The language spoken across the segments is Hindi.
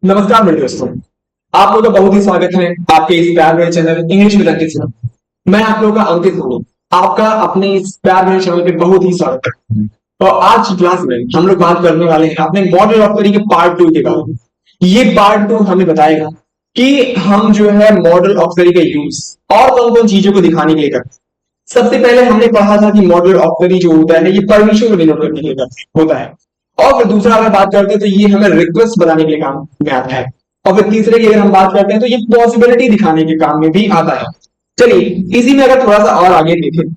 नमस्कार मेरे दोस्तों। आप लोगों का बहुत ही स्वागत है आपके इस प्यार भरे चैनल इंग्लिश विद अंकित में। मैं आप लोगों का अंकित हूँ। आपका अपने इस प्यार भरे चैनल पे बहुत ही स्वागत है। और आज की क्लास में हम लोग बात करने वाले हैं अपने मॉडल ऑक्टरी के पार्ट 2 के बारे में। ये पार्ट 2 हमें बताएगा कि हम जो है मॉडल ऑक्टरी का यूज और कौन कौन चीजों को दिखाने के लिए करते हैं। सबसे पहले हमने पढ़ा था कि मॉडल ऑक्टरी जो होता है ये परमिशन को डिनोट करने के लिए होता है। और फिर दूसरा अगर बात करते हैं तो ये हमें रिक्वेस्ट बनाने के लिए काम में आता है। और फिर तीसरे की अगर हम बात करते हैं तो ये पॉसिबिलिटी दिखाने के काम में भी आता है। चलिए इसी में अगर थोड़ा सा और आगे देखें,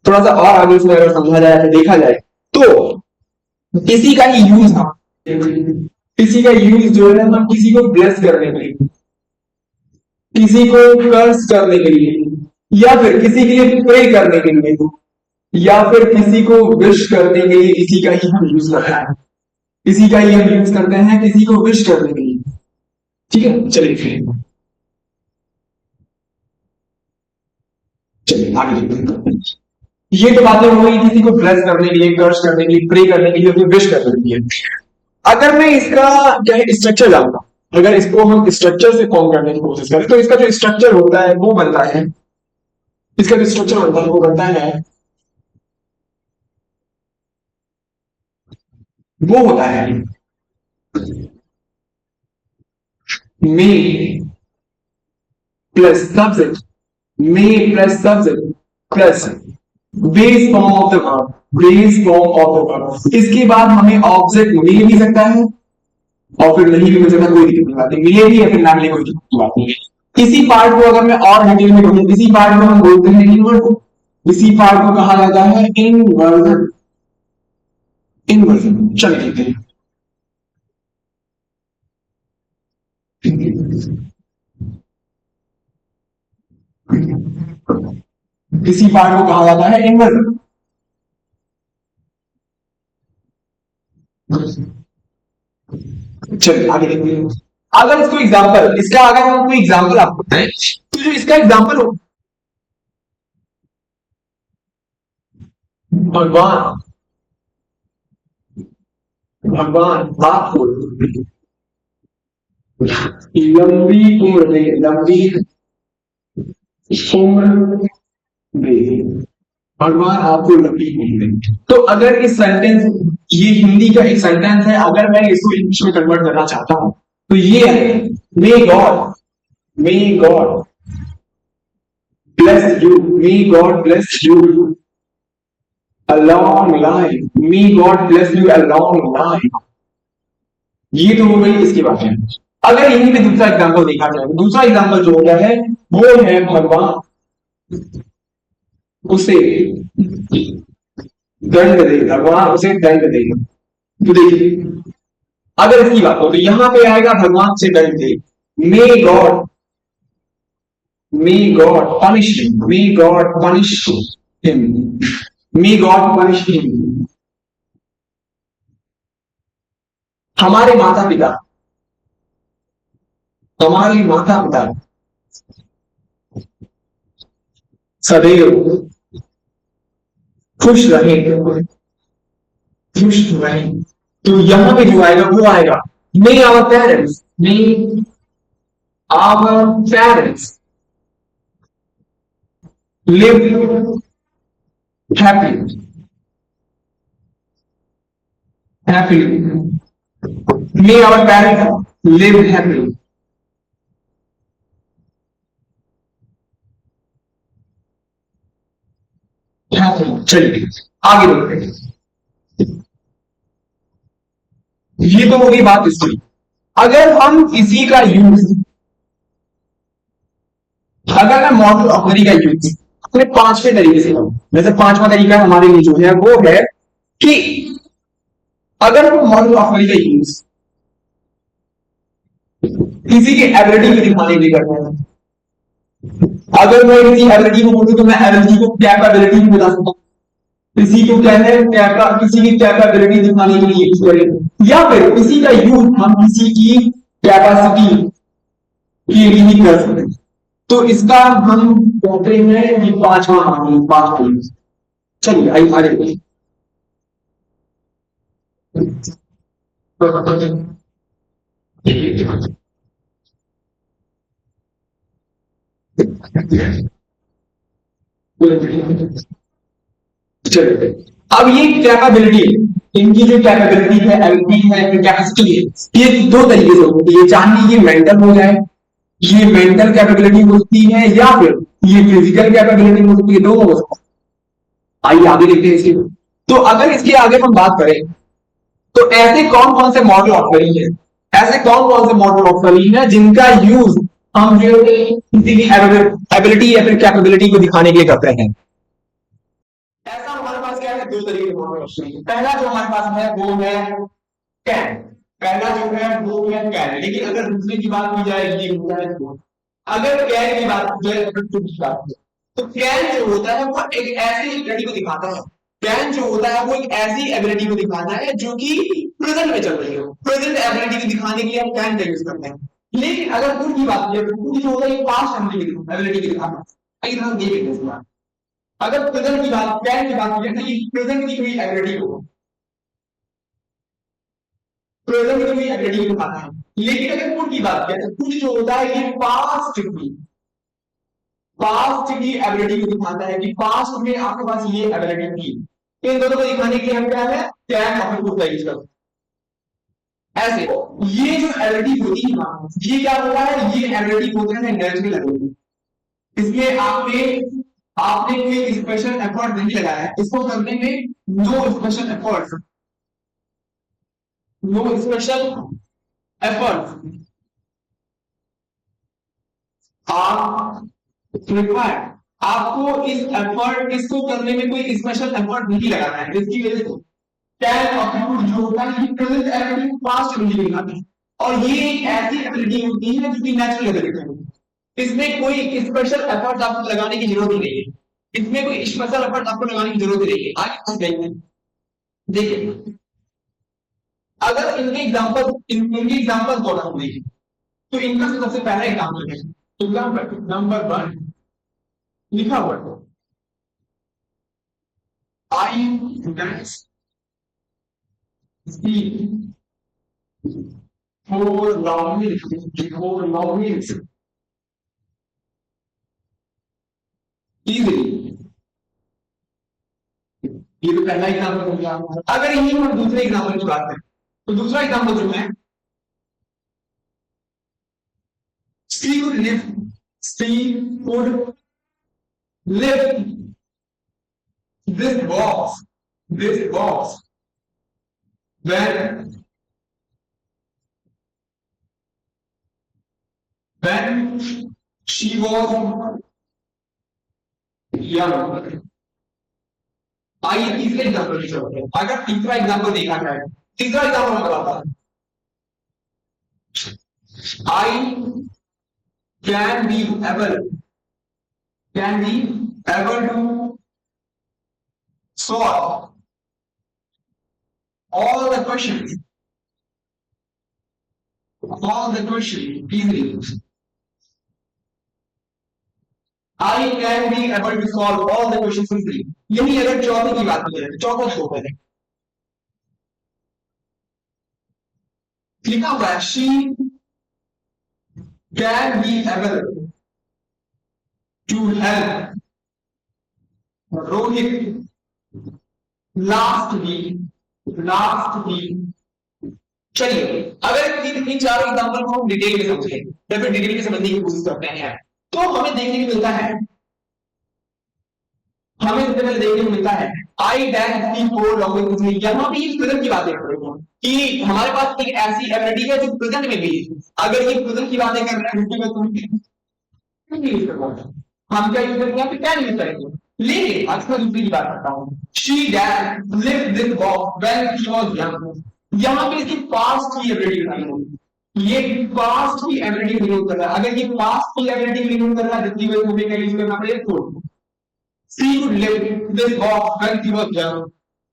थोड़ा सा और आगे इसमें अगर समझा जाए तो देखा जाए तो इसी का ही यूज हम इसी का यूज जो है हम किसी को ब्लेस करने के लिए, किसी को कर्स करने के लिए, या फिर किसी के लिए प्रे करने के लिए, या फिर किसी को विश करने के लिए इसी का ही हम यूज करते हैं। इसी का ही हम यूज करते हैं किसी को विश करने के लिए। ठीक है, चलिए फिर चलिए आगे देखते हैं। ये तो बातें हो गई किसी को ब्लेस करने के लिए, कर्स करने के लिए, प्रे करने के लिए, फिर विश करने के लिए। अगर मैं इसका क्या है स्ट्रक्चर जानता हूं, अगर इसको हम स्ट्रक्चर से फॉर्म करने की कोशिश करें तो इसका जो स्ट्रक्चर होता है वो बनता है, इसका जो स्ट्रक्चर बनता है वो बनता है, वो होता है may plus subject, may plus subject plus base form of the verb, base form of the verb. इसके बाद हमें ऑब्जेक्ट मिल भी सकता है और फिर नहीं भी मिल सकता, कोई दिक्कत नहीं आती, मिले भी या फिर ना मिले कोई दिक्कत नहीं आती। इसी पार्ट को अगर मैं और डिटेल में कहूं, इसी पार्ट को हम बोलते हैं इन्वर्जन। इसी पार्ट को कहा जाता है इन्वर्जन। इन्वर्जन चलिए देखते हैं। इसी पार्ट को कहा जाता है इन्वर्जन। चलिए आगे देखते हैं। अगर इसको एग्जांपल, इसका अगर हम कोई एग्जांपल आपको बताएं तो जो इसका एग्जांपल हो, भगवान भगवान आपको लंबी उम्र दे, लंबी उम्र दे, भगवान आपको लंबी उम्र दे। तो अगर इस सेंटेंस, ये हिंदी का एक सेंटेंस है, अगर मैं इसको इंग्लिश में कन्वर्ट करना चाहता हूं तो ये है may God bless you, may God bless you a long life, may God bless you a long life। ये तो हो गई इसकी बात है। अगर यहीं पे दूसरा एग्जांपल देखा जाए, दूसरा एग्जांपल जो हो गया है वो है भगवान उसे दंड दे, भगवान उसे दंड दे। तो देखिए अगर इसकी बात हो तो यहां पे आएगा भगवान से दंड दे, may God punish him, may God punish him, may God punish him। हमारे माता पिता, हमारे माता पिता सदैव खुश रहे, खुश रहे। तो यहां पे जो आएगा वो आएगा may our parents, may our parents live happily, happily, may our parents live happily। happily चलिए आगे बढ़ते हैं। ये तो होगी बात इसकी। अगर हम इसी का यूज, अगर मैं मॉडल ऑक्टरी का यूज अपने पांचवें तरीके से करूं, जैसे पांचवा तरीका हमारे लिए जो है वो है कि अगर हम मॉडल ऑक्टरी का यूज किसी की एबिलिटी को दिखाने के लिए करते हैं, अगर मैं किसी एबिलिटी को बोलूं तो मैं एबिलिटी को कैपेबिलिटी भी बता सकता हूं, किसी को क्या है किसी की कैपेबिलिटी दिखाने के लिए यूज करें, या फिर किसी का यूज हम किसी की कैपेसिटी के लिए ही कर सकते हैं। तो इसका हम कहते हैं ये पांचवा पॉइंट। चलिए आइए आगे। चलिए, अब ये कैपेबिलिटी है, इनकी जो कैपेबिलिटी है, एबिलिटी है, कैपेसिटी है, ये दो तरीके से होती है। चाहे ये मेंटल हो जाए, ये मेंटल कैपेबिलिटी होती है, या फिर ये फिजिकल कैपेबिलिटी होती है, दोनों हो सकता है। आइए आगे देखते हैं इसकी। तो अगर इसके आगे हम बात करें, तो ऐसे कौन कौन से मॉडल ऑफ रही है, ऐसे कौन कौन से मॉडल ऑफ रही है जिनका यूज हम जो किसी की एबिलिटी या फिर कैपेबिलिटी को दिखाने के लिए करते हैं। ऐसा हमारे पास क्या है, दो तरीके के मॉडल ऑफ रही है। पहला जो हमारे पास है वो है कैन, पहला जो है वो है कैन। लेकिन अगर दूसरे की बात की जाए, ये होता है तो अगर कैन की बात की जाए, अगर टू की बात की जाए, तो कैन जो होता है वो एक ऐसी एबिलिटी को दिखाता है, कैन जो होता है वो एक ऐसी एबिलिटी को दिखाता है जो कि प्रेजेंट में चल रही हो, प्रेजेंट एबिलिटी को दिखाने के लिए हम कैन का यूज करते हैं। लेकिन अगर गुड की बात की जाए, तो गुड जो होता है ये पास्ट एबिलिटी को दिखाता है। आइए हम देखेंगे इस बात। अगर प्रेजेंट की बात, कैन की बात की जाए, तो ये प्रेजेंट की कोई एबिलिटी हो, प्रेजेंट की कोई एबिलिटी को दिखाता है। लेकिन अगर गुड की बात करें, तो गुड जो होता है ये पास्ट की एबिलिटी को दिखाता है कि पास्ट में आपके पास ये एबिलिटी थी। इन दोनों को दिखाने के लिए हम क्या है, कैन और गुड का यूज करते हैं। ऐसे ये जो एबिलिटी होती है ना, ये क्या होता है, ये एबिलिटी होते हैं नेचुरल एबिलिटी। इसमें आपने आपने कोई स्पेशल एफर्ट नहीं लगाया है इसको करने में, no special effort, no special effort are required. आपको इस एफर्ट, इसको करने में कोई स्पेशल एफर्ट नहीं लगाना है, जिसकी वजह से कैन ऑक्यूट जो होता है ये प्रेजेंट एबिलिटी को पास्ट एबिलिटी दिखाता है। और ये एक ऐसी एबिलिटी होती है जो कि नेचुरल एबिलिटी है, इसमें कोई स्पेशल एफर्ट आपको लगाने की जरूरत ही नहीं है, इसमें कोई स्पेशल एफर्ट आपको लगाने की जरूरत ही नहीं है। आगे हम देखते हैं। देखिए, अगर इनके एग्जाम्पल को हम देखें, तो इनका सबसे पहला एग्जाम्पल है, एग्जाम्पल नंबर 1 लिखा हुआ है, I dash see for long easily. ये तो पहला एग्जाम्पल हो गया। अगर यही हम दूसरे एग्जाम्पल की बात करें, तो दूसरा एग्जाम्पल जो है, she could lift, she could lift this box when she was young। आइए तीसरे एग्जाम्पल की चलते हैं। अगर तीसरा एग्जाम्पल देखा जाए, तीसरा एग्जाम्पल बताता है, I can be able to solve all the questions easily। I can be able to solve all the questions easily। यही अगर चौथे की बात करें, चौथा जो है लिखा हुआ है, she can be able to help Rohit last week. चलिए, अगर इन चारों एग्जांपल को हम डिटेल में समझें या फिर डिटेल में समझने की कोशिश करते हैं, तो हमें देखने को मिलता है, I dash see for long. यहां पे इस प्रेजेंट की बातें कर रहे हैं कि हमारे पास एक ऐसी एबिलिटी है जो प्रेजेंट में भी है। अगर ये प्रेजेंट की बातें कर रहे हैं, हम क्या यूज करेंगे, क्या यूज करेंगे। लेकिन आज मैं दूसरी की बात करता हूँ, she dad lived this box when she was young। यहाँ पे इसकी पास्ट की एबिलिटी नहीं होगी, ये पास्ट की एबिलिटी डिनोट कर रहा है। अगर ये पास्ट की एबिलिटी डिनोट कर रहा है, जितनी वजह हमें क्या यूज करना पड़ेगा, four. she could live this box when she was young।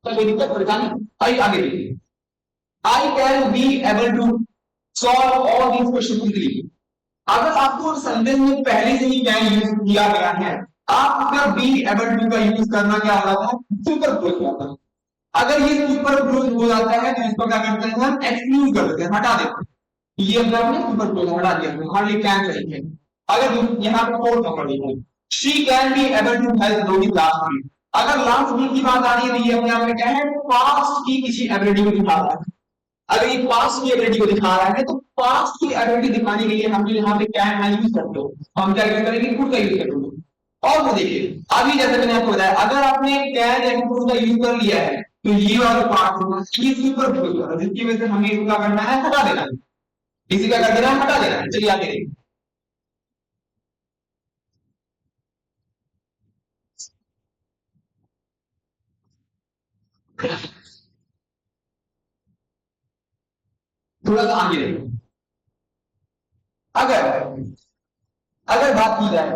तो कोई दिक्कत परेशानी, आइए आगे देखिए। I can be able to solve all these questions easily। अगर आपको सेंटेंस में पहले से ही कैन यूज किया गया है, आपका बी एबल टू का यूज करना क्या हो जाता है, सुपर क्लोज हो जाता है। अगर ये सुपर क्लोज हो जाता है, तो इसको क्या करते हैं, हम एक्सक्लूड कर देते हैं, हटा देते हैं। ये अपने आपने सुपर क्लोज हटा दिया हमने, हार्डली कैन चाहिए। अगर यहाँ पे फोर्थ नंबर लिखा है, she can be able to help loading last week. अगर लास्ट वीक की बात आ रही है तो ये अपने आप में क्या है, पास्ट की किसी एबिलिटी को दिखा रहा है। अगर ये पास्ट की एबिलिटी को दिखा रहा है तो पास्ट की एबिलिटी दिखाने के लिए हम जो यहाँ पे कैन है यूज करते हो, हम क्या करेंगे, खुद का यूज करेंगे। और वो देखिए अभी जैसे मैंने आपको बताया, अगर आपने कैन या खुद का यूज कर लिया है तो ये वाला पार्ट होगा ये सुपर क्लोज होगा, जिसकी वजह से हमें इसका करना है, हटा देना है। इसी का कर देना है, हटा देना है। चलिए आगे देखिए। थोड़ा सा आगे देखिए। अगर अगर बात की जाए,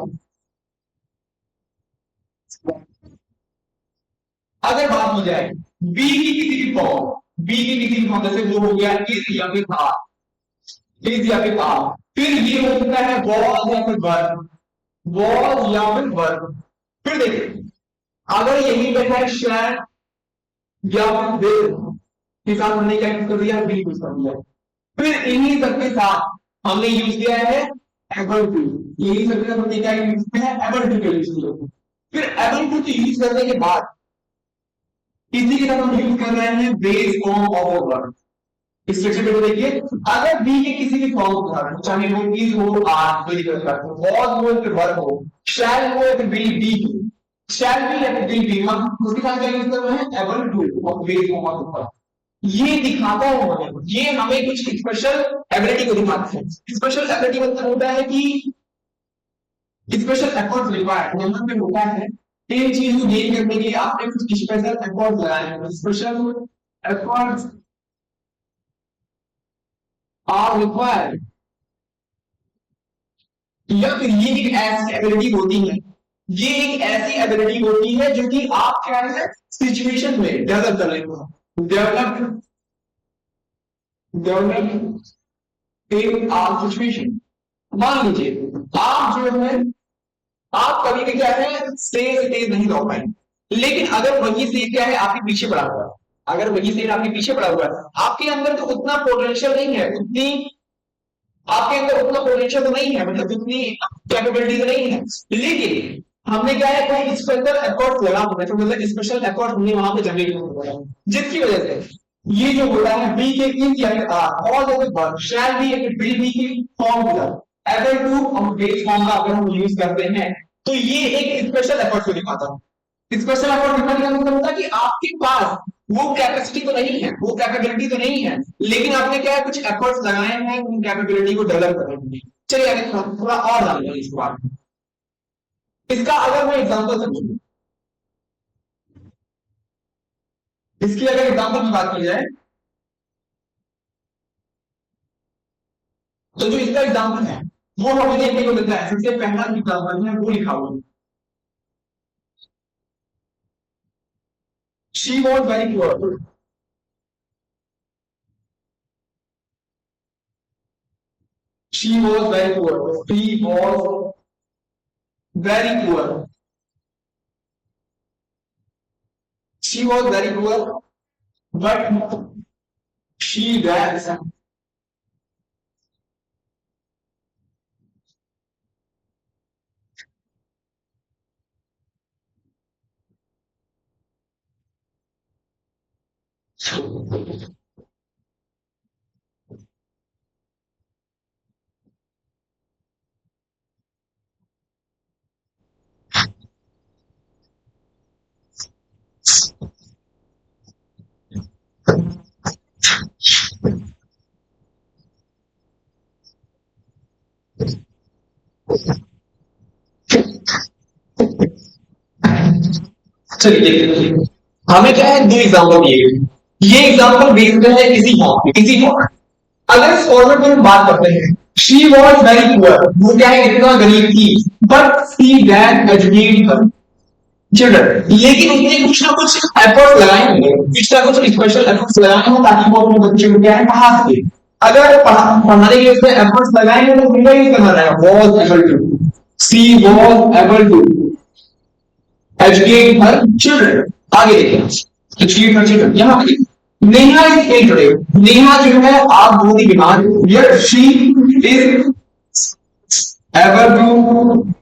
अगर बात की जाए बी की किसी भी फॉर्म, बी की किसी भी फॉर्म, जैसे वो हो गया इज या फिर था, इज या फिर था, फिर ये हो सकता है वॉज या फिर वर, वॉज या फिर वर। फिर देखिए अगर यही पे है शैल या फिर विल के साथ हमने क्या यूज कर दिया, बी यूज कर दिया। फिर इन्हीं सबके साथ हमने यूज किया है एबल टू, यही सबके साथ हमने क्या यूज किया है, एबल टू का यूज किया। फिर एबल टू यूज करने के बाद इसी के साथ हम यूज कर रहे हैं base form of a verb. इस स्ट्रक्चर को देखिए, अगर बी के किसी भी फॉर्म को उदाहरण, चाहे वो इज हो, आर कोई दिक्कत नहीं, वॉज हो या फिर वर्ब हो, शैल हो या फिर विल बी, शैल बी या फिर विल बी, हम उसके साथ क्या यूज कर रहे हैं, एबल टू और बेस फॉर्म ऑफ वर्ब। ये दिखाता है हमें, ये हमें कुछ स्पेशल एबिलिटी को दिखाता है। स्पेशल एबिलिटी मतलब होता है कि स्पेशल एफर्ट्स रिक्वायर्ड, यहाँ पे होता है इन चीज को गेन करने के लिए आपने कुछ स्पेशल एफर्ट्स लगाए हैं। स्पेशल एफर्ट्स आर रिक्वायर्ड, या फिर ये एक ऐसी एबिलिटी होती है, ये एक ऐसी एबिलिटी होती है जो कि आप क्या है सिचुएशन में डेवलप कर रहे हो, develop develop in are situation. मान लीजिए आप जो है, आप कभी भी क्या है तेज नहीं दौड़ पाए, लेकिन अगर वही सेब क्या है आपके पीछे पड़ा हुआ है, अगर वही सेब आपके पीछे पड़ा हुआ है, आपके अंदर तो उतना पोटेंशियल नहीं है, उतनी आपके अंदर उतना पोटेंशियल तो नहीं है, मतलब उतनी कैपेबिलिटी तो नहीं है, लेकिन हमने क्या है कोई स्पेशल एफर्ट लगा होगा, तो मतलब स्पेशल एफर्ट हमने वहां पे जनरेट होगा, जिसकी वजह से ये जो हो रहा है बी के इन या are all of the work shall be या विल बी की फॉर्म हो जाए, एबल टू और बेस फॉर्म का अगर हम यूज करते हैं तो ये एक स्पेशल एफर्ट को दिखाता है। स्पेशल एफर्ट दिखाने का मतलब होता है कि आपके पास वो कैपेसिटी तो नहीं है, वो कैपेबिलिटी तो नहीं है, लेकिन आपने क्या है कुछ एफर्ट्स लगाए हैं उन कैपेबिलिटी को डेवलप करने के लिए। चलिए आगे थोड़ा और जान लें इस बात में। इसका अगर मैं एग्जांपल समझूं, इसकी अगर एग्जांपल की बात की जाए तो जो इसका एग्जांपल है वो हमें देखने को मिलता है। सबसे पहला एग्जांपल है वो लिखा हुआ है, she was very poor, she was very poor, she was very poor, she was very poor but she was चलिए देखिए हमें क्या है दो एग्जांपल दिए गए, ये एग्जांपल बेस्ड है किसी फॉर्म पे, किसी फॉर्म। अगर इस फॉर्मेट में हम बात करते हैं, शी वॉज वेरी पुअर, वो क्या है इतना गरीब थी, but she did educate her children, लेकिन उसने कुछ ना कुछ एफर्ट्स लगाए होंगे, कुछ ना कुछ स्पेशल एफर्ट्स लगाए हों ताकि वो अपने बच्चे को क्या है पढ़ा सके। अगर पढ़ाने के लिए उसने एफर्ट्स लगाए हैं तो उनका यूज करना रहेगा was able to, she was able to educate her children. आगे देखिए एजुकेट हर चिल्ड्रन, यहाँ पे Neha is ill today. Neha जो है आप बहुत ही बीमार, yet she is ever to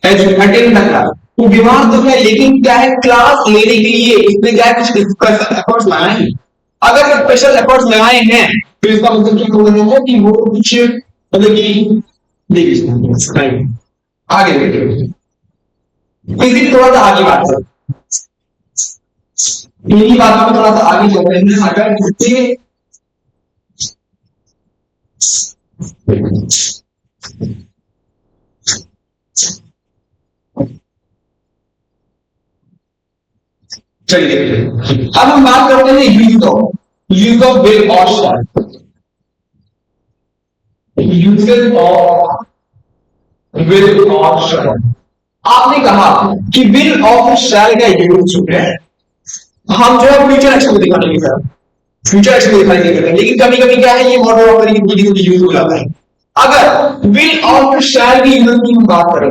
attend the class. वो बीमार तो है लेकिन क्या है, क्लास लेने के लिए इसने क्या है, कुछ स्पेशल एफर्ट्स लगाए हैं। अगर स्पेशल एफर्ट्स लगाए हैं तो इसका मतलब क्या हो रहा है कि वो कुछ मतलब कि देखिए आगे देखिए, इसी थोड़ा सा आगे बात है, इन्हीं बातों में थोड़ा सा आगे चलते हैं। अगर इससे चलिए देखिए, अब हम बात करते हैं यूज ऑफ विल और शैल। यूजेस ऑफ विल और शैल। आपने कहा कि विल ऑफ शैल का यूज जो है हम जो है फ्यूचर एक्शन को दिखाने के साथ फ्यूचर एक्शन को दिखाने के लिए, लेकिन कभी कभी क्या है ये मॉडल ऑफ तरीके यूज हो जाता है। अगर विल और शैल की यूज की हम बात करें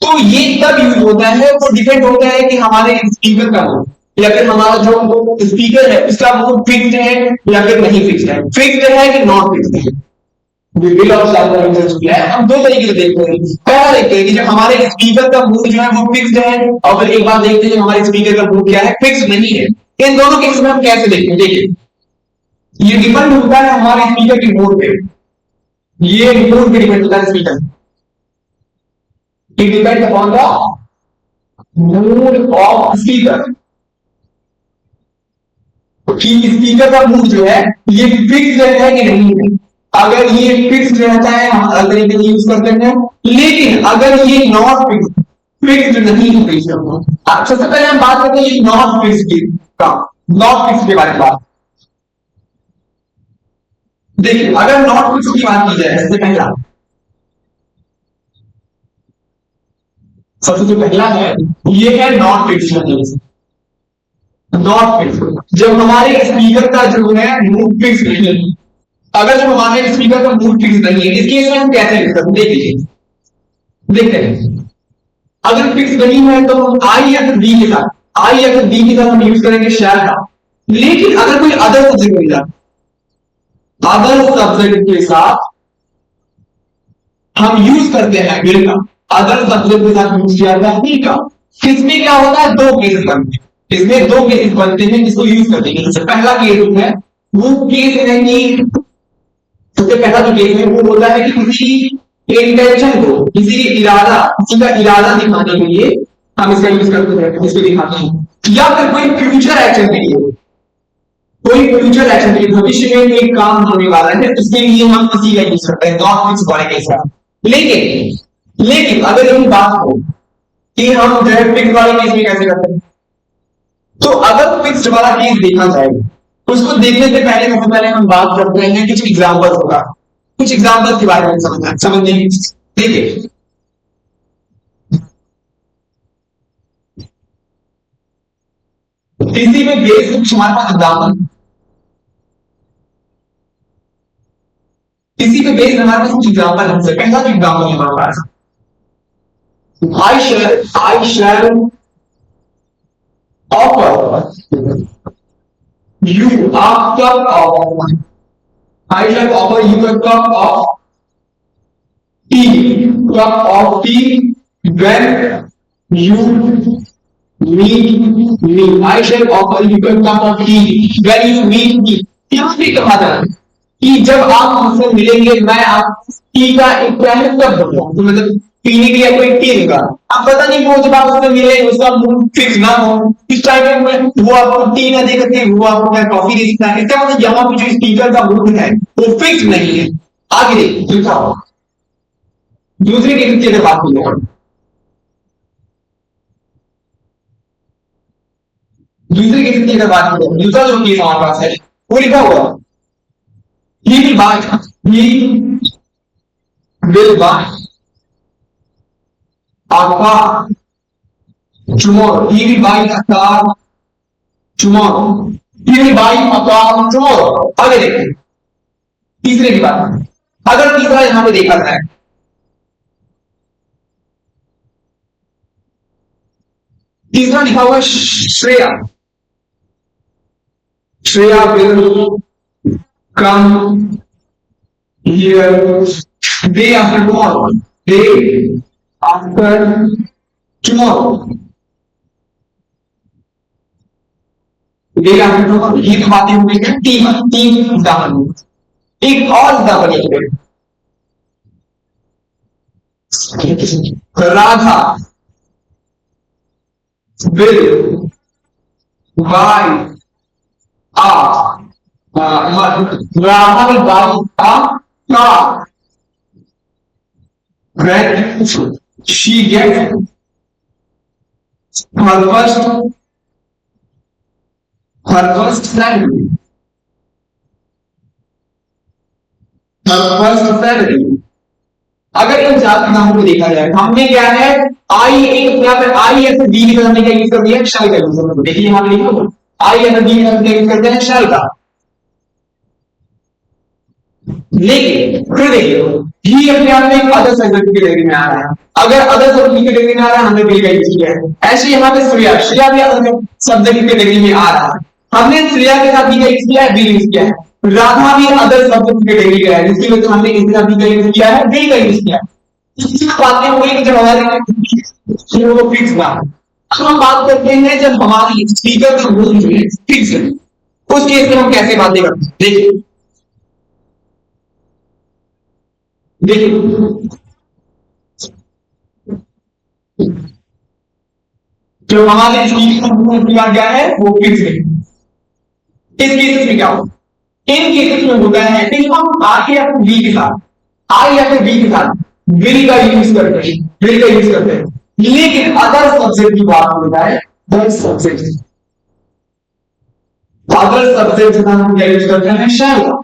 तो ये तब यूज होता है, वो डिपेंड होता है कि हमारे स्पीकर का मूड या फिर हमारा जो स्पीकर है उसका मूड फिक्स्ड है या फिर नहीं फिक्स्ड है, फिक्स्ड है कि नॉट फिक्स्ड है। विल और शैल का यूज किया है, हम दो तरीके से देखते हैं। पहला देखते हैं कि जब हमारे स्पीकर का मूड जो है वो फिक्स्ड है, और फिर एक बात देखते हैं हमारे स्पीकर का मूड क्या है, फिक्स नहीं है। इन दोनों केस में हम कैसे देखते हैं, देखिए ये डिपेंड होता है हमारे स्पीकर के मूड पे। ये मूड पे डिपेंड होता है speaker, it depend upon the mood off speaker, कि स्पीकर का मूड जो है ये फिक्स है कि नहीं है। अगर ये फिक्स रहता है हम अलग तरीके से यूज करते हैं, लेकिन अगर ये नॉट फिक्स नहीं है, सबसे पहले हम बात करते हैं ये नॉट फिक्स का, नॉट फिक्स के बारे में बात। देखिए अगर नॉट फिक्स की बात की जाए, सबसे जो पहला है ये है नॉट फिक्स। नॉट फिक्स जब हमारे स्पीकर का जो है मूड फिक्स नहीं है, अगर जो हमारे स्पीकर का मूड फिक्स नहीं है, इस केस में हम कैसे लिख सकते हैं, देखिए देखते हैं। अगर फिक्स नहीं है तो हम आई या फिर बी के साथ, आई या फिर बी के साथ हम यूज करेंगे शैल का। लेकिन अगर कोई अदर सब्जेक्ट मिल जाए, अदर सब्जेक्ट के साथ हम यूज करते हैं विल का, अदर सब्जेक्ट के साथ यूज किया जाता है विल का। इसमें क्या होता है, दो केसेस बनते हैं, इसमें दो केसेस बनते हैं जिसको यूज करते हैं। सबसे पहला केस है वो केस है कि सबसे पहला जो केस है वो होता है कि किसी इंटेंशन को, किसी का इरादा दिखाने के लिए हम इसका यूज करते हैं, इसको दिखाते हैं। या फिर कोई फ्यूचर एक्शन के लिए, कोई फ्यूचर एक्शन के लिए भविष्य में कोई काम होने वाला है उसके लिए हम किसी का यूज करते हैं, नॉट फिक्स वाले केस का। लेकिन अगर यही बात हो कि हम जो है फिक्स वाले केस में कैसे करते हैं, तो अगर फिक्स्ड वाला केस देखा जाए, उसको देखने से पहले सबसे पहले हम बात करते हैं कुछ एग्जाम्पल्स होगा, कुछ एग्जाम्पल्स के बारे में समझने की। देखिए इसी में बेस कुछ हमारे पास एग्जाम्पल, इसी पे बेस हमारे पास कुछ एग्जाम्पल है। पहला जो एग्जाम्पल है हमारे पास, I shall offer you a cup of, I shall offer you a cup of tea when you meet me. I shall offer you a cup of tea when you meet me. यहाँ भी कहा था कि जब आप मुझसे मिलेंगे मैं आप टी का एक पहले कब दूंगा, तो मतलब पीने के लिए कोई टी देगा। अब पता नहीं वो जब आप उससे मिले उसका मूड फिक्स ना हो, इस टाइम में वो आपको टी ना दे करके वो आपको क्या कॉफी दे सकता है, इसका मतलब यहाँ पे जो स्पीकर का मूड है वो फिक्स नहीं है। आगे दूसरा, दूसरे केस की अगर बात करें, दूसरे केस की अगर बात करें, दूसरा जो केस हमारे पास है वो लिखा हुआ he will buy, he will buy a car tomorrow, he will buy a car tomorrow, he will buy a car tomorrow। आगे देखिए तीसरे की बात, अगर तीसरा यहां पे देखा जाए, तीसरा लिखा हुआ Shreya, Shreya will come here day after tomorrow. Day after tomorrow. Day after tomorrow. ये तो बातें हो गई तीन उदाहरण। एक और उदाहरण Radha will buy Raha will buy a car when she gets her first salary. Her first salary. अगर इन चार नामों को देखा जाए हमने क्या है आई एक यहाँ पे आई ऐसे बी की हमने क्या यूज कर दिया शल का यूज कर देखिए यहाँ पे लिखा आई ऐसे बी क्या यूज करते हैं शल का। लेकिन फिर देखिए ही अपने आप में एक अदर सब्जेक्ट की कैटेगरी में आ रहा है। अगर अदर सब्जेक्ट की कैटेगरी में आ रहा है हमने बिल का यूज किया है। ऐसे यहाँ पे श्रेया श्रेया भी अदर सब्जेक्ट की कैटेगरी में आ रहा है। हमने श्रेया के साथ बी का यूज किया है बिल यूज किया है। राधा भी अदर सब्जेक्ट की कैटेगरी का है जिसकी वजह से हमने इसका बी का यूज किया है बिल का यूज किया है। बातें हुई कि जब हमारे वो फिक्स ना हम बात करते हैं जब हमारी स्पीकर का मूड फिक्स है उस केस में हम कैसे बातें करते हैं देखिए जो हमारे स्पीकर का मूड किया गया है वो फिक्स है। इस केसेस में क्या होगा इन केसेस में होता है कि हम आगे या बी के साथ आई या फिर बी के साथ विल का यूज करते हैं विल का यूज करते हैं। लेकिन अदर सब्जेक्ट की बात होता है अदर सब्जेक्ट का हम क्या यूज करते हैं शैल का।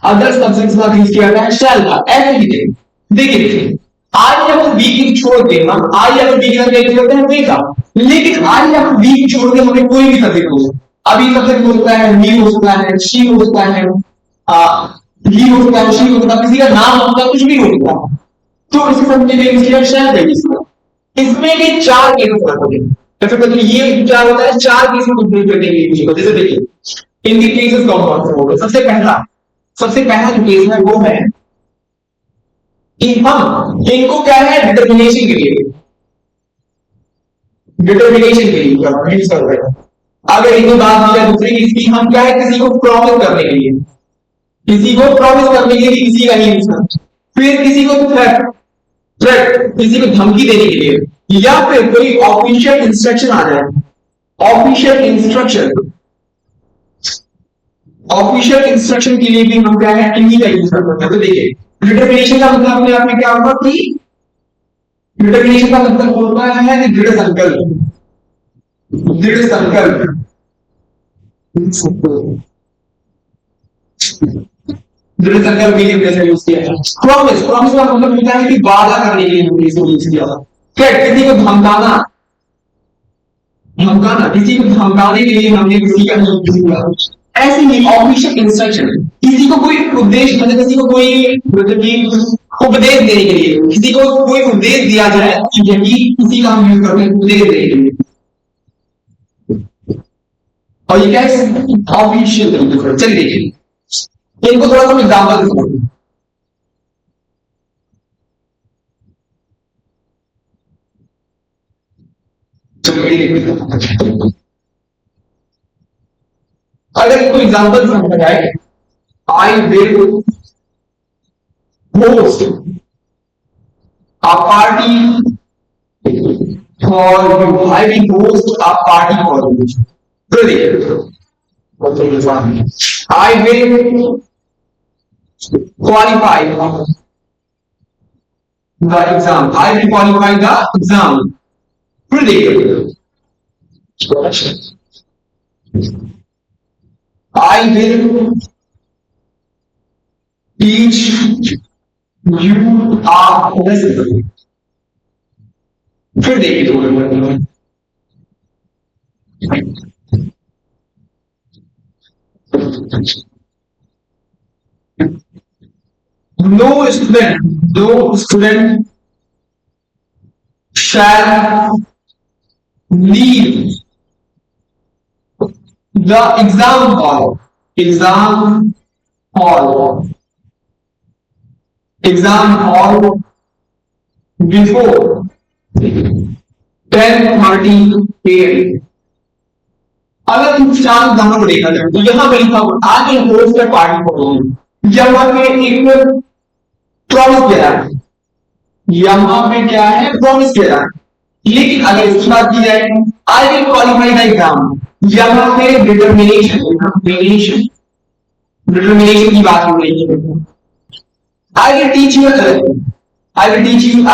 अदर सब्जेक्ट का यूज किया जाता है शैल का। ऐसे ही देखिए आई या फिर बी की छोड़ के हम आई या फिर बी का यूज करते हैं विल का। लेकिन आई या फिर बी की छोड़ के हमें कोई भी सब्जेक्ट हो अभी सब्जेक्ट हो सकता है ही हो सकता है शी हो सकता है ही हो सकता है शी हो सकता है किसी का नाम हो सकता है कुछ भी हो सकता है। तो इसे समझने के लिए शैल है इसमें भी चार केस होते हैं। जैसे मतलब ये चार होता है चार केस में कंप्लीट करने के लिए जैसे देखिए इनके केसेस कौन कौन से होंगे। सबसे पहला जो केस है वो है कि हम इनको क्या है डिटर्मिनेशन के लिए यूज कर रहे हैं। अगर इनकी बात की जाए दूसरी इसकी हम क्या है किसी को प्रॉमिस करने के लिए किसी का ही यूज करते फिर किसी को थ्रेट किसी को धमकी देने के लिए या फिर कोई ऑफिशियल इंस्ट्रक्शन आ जाए ऑफिशियल इंस्ट्रक्शन के लिए भी हम क्या है इन्हीं का यूज करते हैं। तो देखिए डिटर्मिनेशन का मतलब अपने आप में क्या होगा कि डिटर्मिनेशन का मतलब होता है दृढ़ संकल्प दृढ़ संकल्प के लिए कैसे यूज किया है। प्रॉमिस का मतलब होता है कि वादा करने के लिए इसको यूज किया था। किसी को धमकाना किसी को धमकाने के लिए हमने किसी का यूज किया। ऐसे ही ऑफिशियल इंस्ट्रक्शन किसी को कोई उद्देश्य मतलब किसी को कोई उपदेश देने के लिए किसी को कोई उपदेश दिया जाए यही किसी का हम यूज करते हैं उपदेश देने के लिए। और ये क्या है ऑफिशियल। चलिए देखिए इनको थोड़ा सा एग्जाम्पल देखो। अगर इसको एग्जाम्पल समझा जाए I will host a party for you I will host a party for you. तो देखिए I will qualify the exam. I will qualify the exam. Predict. I will teach you a lesson. Predict. No student shall leave the exam hall, hall exam hall before 10:30 AM। अगर इन चार उदाहरणों को देखा जाए तो यहां पे लिखा हुआ आगे होस्ट का पार्टी को यहां पे एक प्रॉमिस किया है, यहां पे क्या है प्रॉमिस किया है। लेकिन अगर इसकी बात की जाए I will qualify the exam, यहां पे डिटर्मिनेशन की बात हो रही है। I will teach you I will teach you तो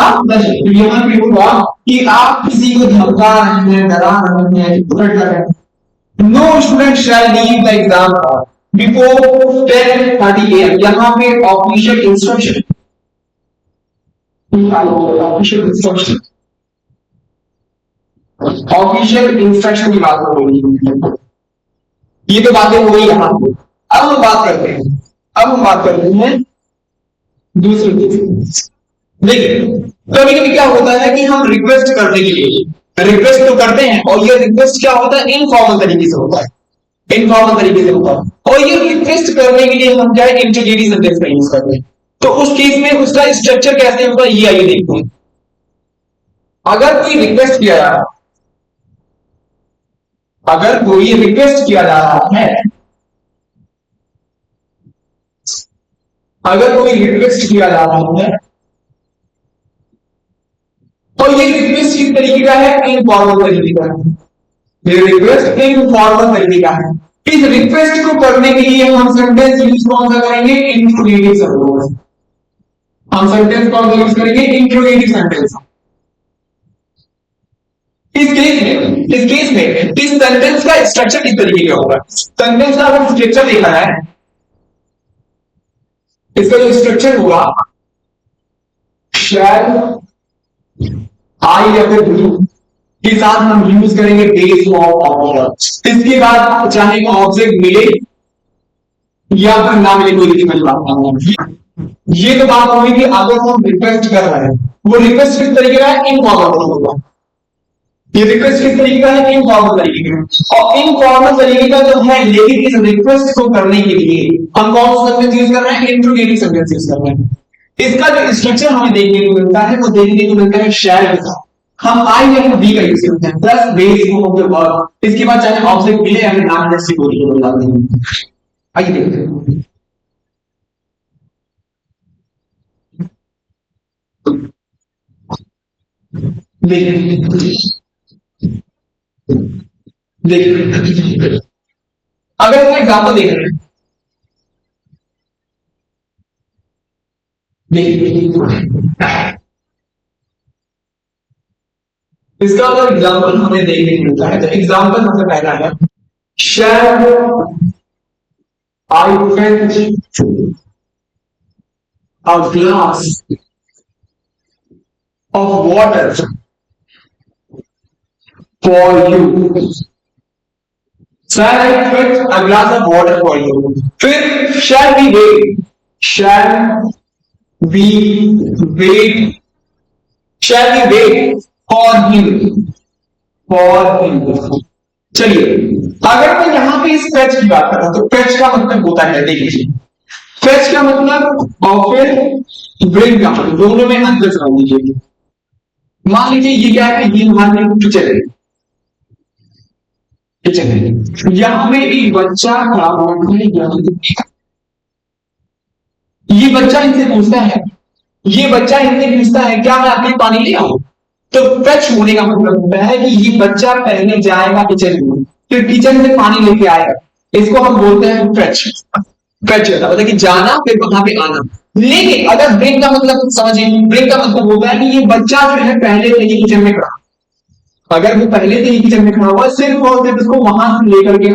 यहां पे होगा कि आप किसी को धमका रहे हैं, डरा रहे हैं, पकड़ रहे हैं। No student shall leave the exam before 10:30 AM। यहां पे ऑफिशियल इंस्ट्रक्शन की बात हो रही है। ये तो बातें हो गई यहां पे। अब हम बात करते हैं दूसरी चीज। देखिए कभी कभी क्या होता है कि हम रिक्वेस्ट करने के लिए रिक्वेस्ट तो करते हैं और ये रिक्वेस्ट क्या होता है इनफॉर्मल तरीके से होता है। और ये रिक्वेस्ट करने के लिए हम क्या है इंटरजेटिव सेंटेंस का यूज करते हैं। तो उस केस में उसका स्ट्रक्चर कैसे होगा ये आइए देखते हैं। अगर कोई रिक्वेस्ट किया जा रहा है और ये रिक्वेस्ट किस तरीके का है इनफॉर्मल तरीके का है। ये रिक्वेस्ट इनफॉर्मल तरीके का है। इस रिक्वेस्ट को करने के लिए हम सेंटेंस यूज कौन सा करेंगे इंट्रोगेटिव सेंटेंस। हम सेंटेंस कौन सा यूज करेंगे इंट्रोगेटिव सेंटेंस। इस केस में इस सेंटेंस का स्ट्रक्चर किस तरीके का होगा। सेंटेंस का अगर स्ट्रक्चर देखा जाए इसका जो स्ट्रक्चर होगा शैल आई या फिर बी के साथ हम यूज करेंगे बेस ऑफ ऑब्जेक्ट। इसके बाद चाहे ऑब्जेक्ट मिले या फिर ना मिले कोई दिक्कत नहीं। ये तो बात होगी कि अगर हम रिक्वेस्ट कर रहे हैं वो रिक्वेस्ट किस तरीके का है इनफॉर्मल होगा। ये रिक्वेस्ट किस तरीके का है इनफॉर्मल तरीके का और इनफॉर्मल तरीके का जो है। लेकिन इस रिक्वेस्ट को करने के लिए हम कौन सा सेंटेंस यूज कर रहे हैं इंट्रोगेटिव सेंटेंस यूज कर रहे हैं। इसका जो स्ट्रक्चर हमें देखने को मिलता है वो देखने को मिलता है शैल के साथ हम आई या फिर बी का यूज करते हैं plus base of the verb. इसके बाद चाहे ऑब्जेक्ट मिले या फिर ना मिले से कोई बात नहीं। आइए देखते हैं। देखिए अगर हम एग्जाम्पल देख रहे हैं इसका अगर एग्जाम्पल हमें देखने को मिलता है तो एग्जाम्पल सबसे पहला है shall I fetch a glass of water for you. Shall I fetch a glass of water for you. फिर shall we wait for him. चलिए अगर मैं यहां पे इस फेच की बात कर रहा हूं तो फेच का मतलब होता है देख लीजिए फेच का मतलब और फिर ब्रिंग का मतलब दोनों में अंतर समझ लीजिए। मान लीजिए ये क्या है ये हमारे किचन है। यहां पे एक बच्चा खड़ा हुआ है। ये बच्चा इनसे पूछता है क्या मैं आपके लिए पानी ले आऊं। तो फेच होने का मतलब होता है कि ये बच्चा पहले जाएगा किचन में फिर किचन से पानी लेके आएगा। इसको हम बोलते हैं फेच। मतलब कि जाना फिर वहां पे आना। लेकिन अगर ब्रिंग का मतलब समझिए ब्रिंग का मतलब होता है कि ये बच्चा जो है पहले से ही किचन में खड़ा। अगर वो पहले से ही किचन में खड़ा हुआ सिर्फ और सिर्फ उसको वहां से लेकर के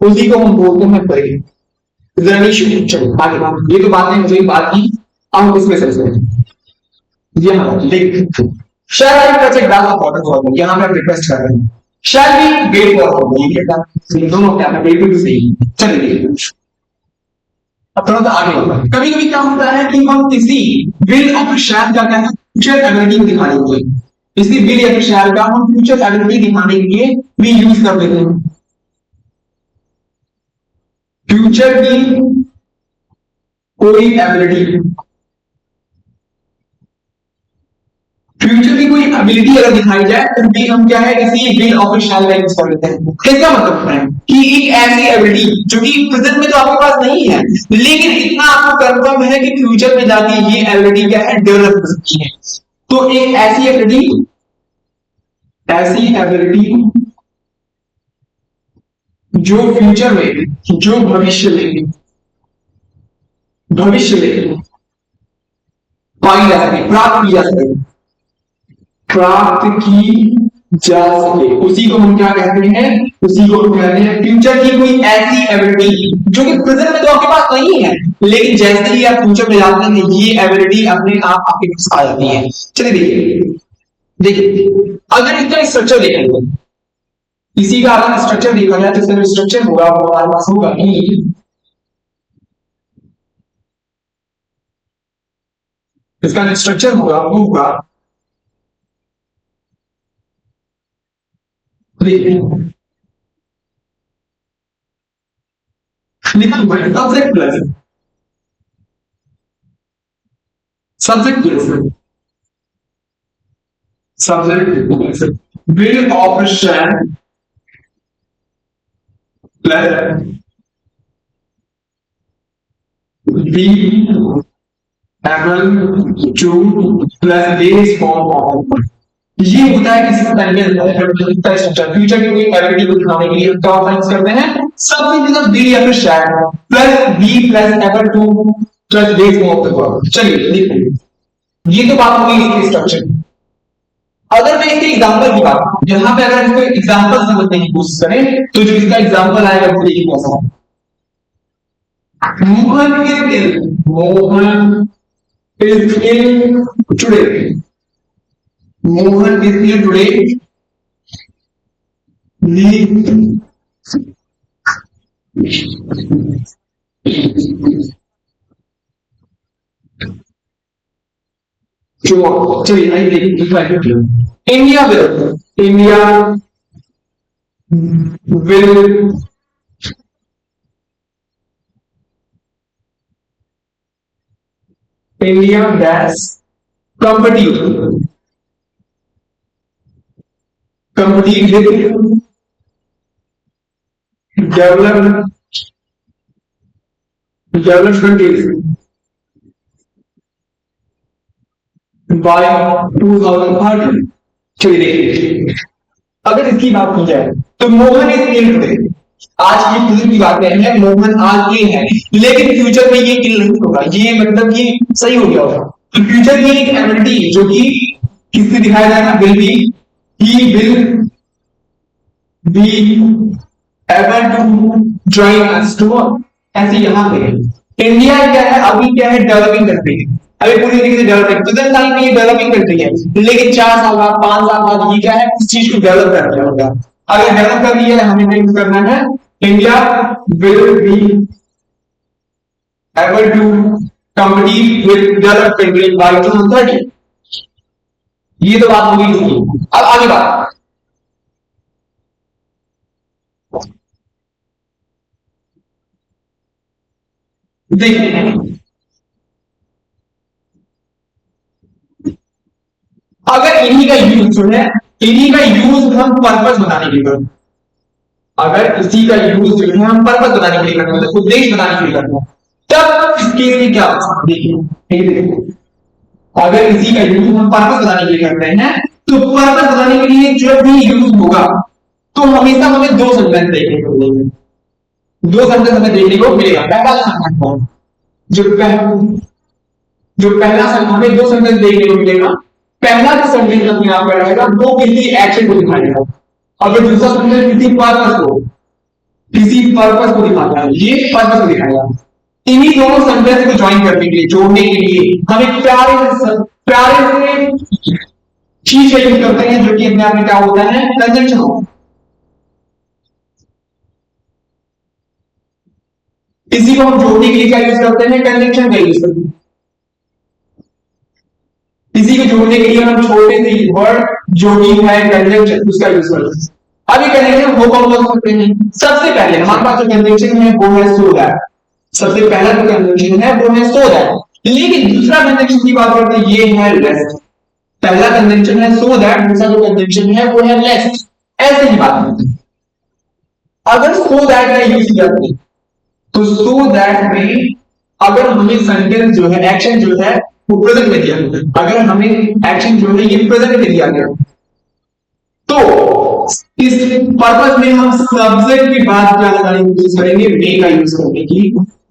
उसी को हम बोलते हैं ब्रिंग। ये तो बात है मुझे बात की हम इसमें shall I fetch a glass of water for you. यहां पे रिक्वेस्ट कर रहे हैं shall we wait for you. दोनों क्या है बिल्कुल सही। चलिए अब थोड़ा सा आगे होगा। कभी कभी क्या होता है कि हम किसी विल और शैल का क्या है फ्यूचर एबिलिटी दिखाने के लिए किसी विल या शैल का हम फ्यूचर एबिलिटी दिखाने के लिए भी यूज कर लेते हैं। फ्यूचर की कोई एबिलिटी, फ्यूचर की कोई एबिलिटी अगर दिखाई जाए तो भी हम क्या है किसी विल ऑफ शैल का यूज कर लेते हैं। इसका मतलब है कि एक ऐसी एबिलिटी जो कि प्रेजेंट में तो आपके पास नहीं है, लेकिन इतना आपको कंफर्म है कि फ्यूचर में जाके ये एबिलिटी क्या है डेवलप कर सकती है। तो एक ऐसी एबिलिटी जो फ्यूचर में, जो भविष्य में पाई जा सके, प्राप्त की जा सके, प्राप्त की जा सके, उसी को हम क्या कहते हैं, उसी को हम कहते हैं फ्यूचर की कोई ऐसी एबिलिटी जो कि प्रेजेंट में तो आपके पास नहीं है, लेकिन जैसे ही आप फ्यूचर में जाते हैं ये एबिलिटी अपने आप आपके पास आ जाती है। चलिए देखिए देखिए, अगर इसका स्ट्रक्चर देखेंगे, इसी का अगर स्ट्रक्चर देखा जाए तो इसका स्ट्रक्चर होगा वो हमारे पास होगा नहीं, इसका स्ट्रक्चर होगा वो होगा, subject plus subject plus will of shell plus B able to plus base form of, ये होता है किसी का स्ट्रक्चर। फ्यूचर की कोई एबिलिटी को दिखाने के लिए क्या यूज करते हैं, समथिंग इन द बी या फिर shall plus be plus able to plus base form of the verb. चलिए देखिए, ये तो बात हो गई इसके स्ट्रक्चर। अगर मैं इसके एग्जांपल की बात, यहां पे अगर इसको एग्जांपल समझने की कोशिश करें तो जो इसका एग्जांपल आएगा वो देखिए कैसा है। Mohan is ill today, Mohan is ill today, चलिए आइए देखिए, India will India dash compete with developed countries by 2030। चलिए देखिए, अगर इसकी बात की जाए तो मोहन इज इल टुडे, आज की प्रेजेंट की बात करें हैं, मोहन आज इल है, लेकिन फ्यूचर में ये इल नहीं होगा, ये मतलब कि सही हो गया होगा। तो फ्यूचर की एक एबिलिटी जो कि किससे दिखाया जाएगा, will be, he will be able to join us too, ऐसे यहां पे इंडिया क्या है, अभी क्या है डेवलपिंग कंट्री है, अभी पूरी तरीके से डेवलपिंग, प्रेजेंट टाइम में ये डेवलपिंग कंट्री है, लेकिन 4 साल बाद 5 साल बाद ये क्या है इस चीज को डेवलप कर लिया होगा। अगर डेवलप कर लिया है हमें यूज करना है, India will be able to compete with developed countries by 2030। ये तो बात होगी इसकी। अब आगे बात, देखिए अगर इन्हीं का यूज जो है, इन्हीं का यूज हम पर्पस बताने के लिए करते, अगर इसी का यूज जो है हम पर्पस बताने के लिए करते हैं, उद्देश्य बताने के लिए करते हैं, तब इस केस में क्या होगा, देखिए अगर इसी का यूज हम पर्पस बताने के लिए करते हैं तो पर्पस बताने के लिए जब भी यूज होगा तो हमेशा हमें 2 सेंटेंस देखने को मिलेंगे, 2 सेंटेंस हमें देखने को मिलेगा। पहला सेंटेंस जो पहला सेंटेंस हमें 2 सेंटेंस देखने को मिलेगा, पहला जो सेंटेंस अपने आप में रहेगा वो किसी एक्शन को दिखाएगा, और दूसरा सेंटेंस किसी पर्पस को दिखाता है, ये पर्पस को दिखाएगा। इन्हीं दोनों सेंटेंस को ज्वाइन करने के लिए, जोड़ने के लिए हमें प्यारे से चीज यूज करते हैं जो कि अपने आप में क्या होता है, कंजंक्शन होता है। इसी को हम जोड़ने के लिए क्या यूज करते हैं, कंजंक्शन का यूज करते हैं। इसी को जोड़ने के लिए हम छोटे से वर्ड जो कि है कंजंक्शन उसका यूज करते हैं। अभी कन्वेंशन वो कौन कौन सकते हैं? सबसे पहले हमारे पास जो कन्वेंशन है वो है सो दैट। सबसे पहला जो कन्वेंशन है वो है सो दैट, लेकिन दूसरा कन्वेंशन की बात करते हैं, ये है लेस्ट। पहला कन्वेंशन है सो दैट, दूसरा जो कन्वेंशन है वो है लेस्ट। ऐसे ही बात करते हैं। अगर सो दैट का यूज किया तो सो दैट में अगर हमें सेंटेंस जो है, एक्शन जो है वो प्रेजेंट में दिया गया, अगर हमें एक्शन जो है ये प्रेजेंट में दिया गया, तो इस पर्पस में हम सब्जेक्ट की बात क्या लगाने की कोशिश करेंगे? मे का यूज करने की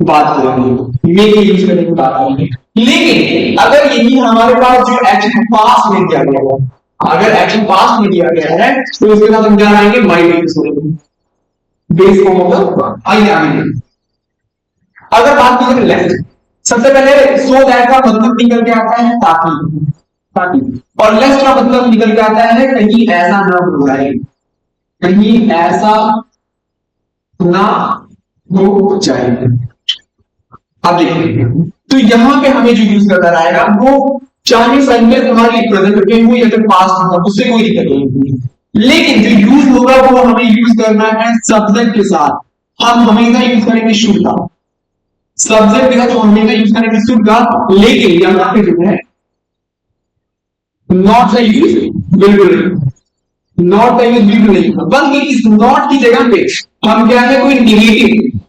बात करेंगे, मे के यूज करने की बात करेंगे। लेकिन अगर यही हमारे पास जो एक्शन पास्ट में दिया गया है, अगर एक्शन पास्ट में दिया गया है तो उसके साथ हम क्या लगाएंगे? माइट यूज करेंगे, बेस फॉर्म ऑफ द आइए आगे। अगर बात की जाए लेफ्ट, सबसे पहले सो दैट का मतलब निकल के आता है ताकि, ताकि, और लेफ्ट का मतलब निकल के आता है कहीं ऐसा ना हो जाए, कहीं ऐसा ना हो जाए। अब देखिए, तो यहां पे हमें जो यूज करना रहेगा वो चाहे सेंटेंस हमारी प्रेजेंट में हो या फिर पास्ट हो, उससे कोई दिक्कत नहीं, लेकिन जो यूज होगा वो हमें यूज करना है सब्जेक्ट के साथ। हम हमेशा यूज करेंगे शुड का, सब्जेक्ट के साथ हमेशा यूज करेंगे शुड का, लेकिन यहां पे जो है नॉट का यूज बिल्कुल नहीं, नॉट का यूज बिल्कुल नहीं, बल्कि इस नॉट की जगह पे हम क्या है, कोई निगेटिव,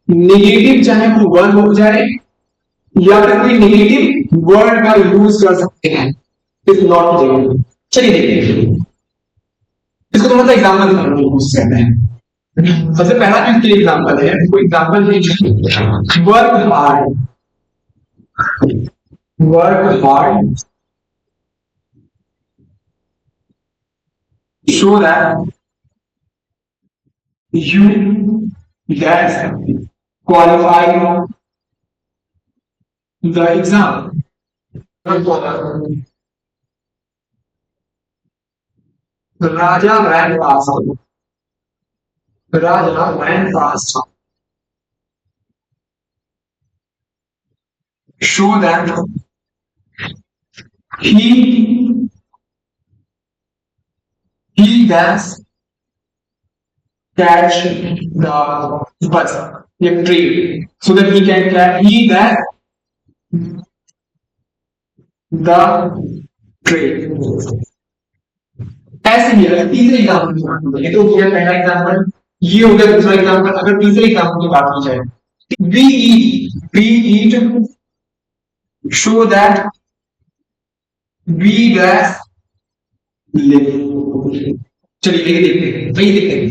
निगेटिव चाहे वो वर्ड हो जाए या फिर कोई निगेटिव वर्ड का यूज कर सकते हैं इस नॉट की जगह। चलिए देखते हैं इसको, थोड़ा सा एग्जाम्पल यूज करते हैं। सबसे पहला जो इसके एग्जाम्पल है वो एग्जाम्पल है work hard, work hard show that you get qualified the exam. Raja ran fast. Raja ran fast. Show that he does catch the bus, the train, so that he can catch, he does the train. ऐसे ही है। तीसरे एग्जाम्पल, ये तो हो गया पहला एग्जाम्पल, ये हो गया दूसरा एग्जाम्पल। अगर तीसरे एग्जाम्पल की बात की जाए, we eat show that we does live। चलिए ये देखते हैं, वही देखते हैं।